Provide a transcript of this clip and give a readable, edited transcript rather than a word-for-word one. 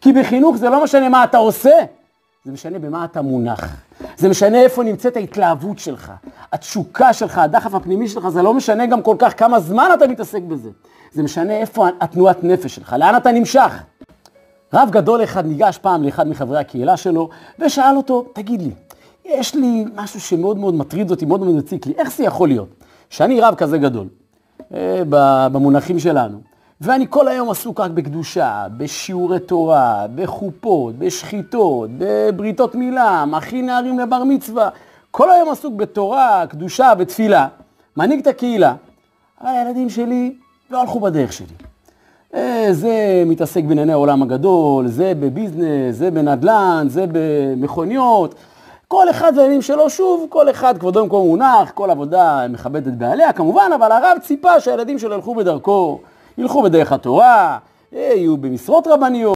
כי בחינוך זה לא משנה מה אתה עושה, זה משנה במה אתה מונח. זה משנה איפה נמצאת ההתלהבות שלך, התשוקה שלך, הדחף הפנימי שלך, זה לא משנה גם כל כך כמה זמן אתה מתעסק בזה. זה משנה איפה התנועת נפש שלך, לאן אתה נמשך. רב גדול אחד ניגש פעם לאחד מחברי הקהילה שלו, ושאל אותו, תגיד לי, יש לי משהו שמאוד מאוד מטריד אותי, מאוד מאוד מציק לי, איך זה יכול להיות? שאני רב כזה גדול, במונחים שלנו, ואני כל היום עסוק רק בקדושה, בשיעורי תורה, בחופות, בשחיתות, בבריתות מילה, מכין נערים לבר מצווה, כל היום עסוק בתורה, קדושה ותפילה, מנהיג את הקהילה, הילדים שלי לא הלכו בדרך שלי. זה מתעסק בענייני העולם הגדול, זה בביזנס, זה בנדל"ן, זה במכוניות, כל אחד והילדים שלו, שוב, כל אחד כבודו במקום מונח, כל עבודה מכבדת בעליה כמובן, אבל הרב ציפה שהילדים שלו ילכו בדרכו, ילכו בדרך התורה, יהיו במשרות רבניות.